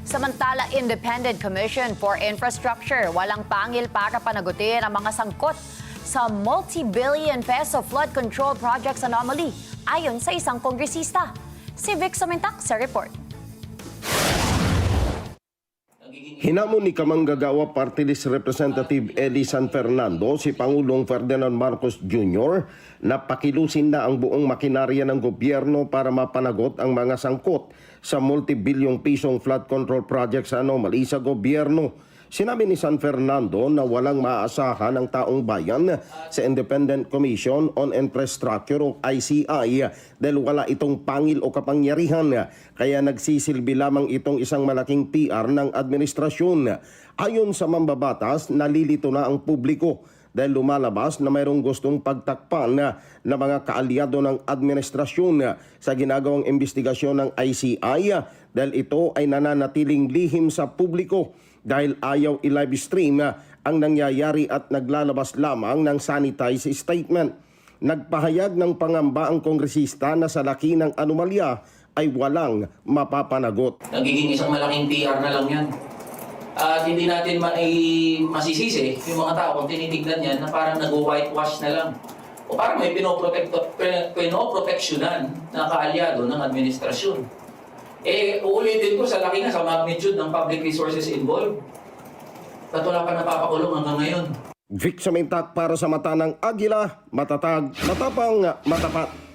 Samantala, Independent Commission for Infrastructure walang pangil para panagutin ang mga sangkot sa multi-billion peso flood control projects anomaly ayon sa isang kongresista. Si Vic Somentak sa report. Hinamon ni Kamanggagawa Party List Representative Eddie San Fernando si Pangulong Ferdinand Marcos Jr. na pakilusin na ang buong makinarya ng gobyerno para mapanagot ang mga sangkot sa multi-bilyong pisong flood control project sa anomaly sa gobyerno. Sinabi ni San Fernando na walang maaasahan ang taong bayan sa Independent Commission on Infrastructure o ICI dahil wala itong pangil o kapangyarihan, kaya nagsisilbi lamang itong isang malaking PR ng administrasyon. Ayon sa mambabatas, nalilito na ang publiko dahil lumalabas na mayroong gustong pagtakpan na mga kaalyado ng administrasyon sa ginagawang investigasyon ng ICI dahil ito ay nananatiling lihim sa publiko dahil ayaw i-live stream ang nangyayari at naglalabas lamang ng sanitized statement. Nagpahayag ng pangamba ang kongresista na sa laki ng anomalya ay walang mapapanagot. Nagiging isang malaking PR na lang yan. At hindi natin masisisi yung mga tao kung tinitignan yan na parang nag-whitewash na lang. O parang may pinoproteksyonan na kaalyado ng administrasyon. Uulitin ko sa laki nga sa magnitude ng public resources involved. At wala pa napapakulong hanggang ngayon. Vic Somentak para sa Mata ng Agila, matatag, matapang, matapat.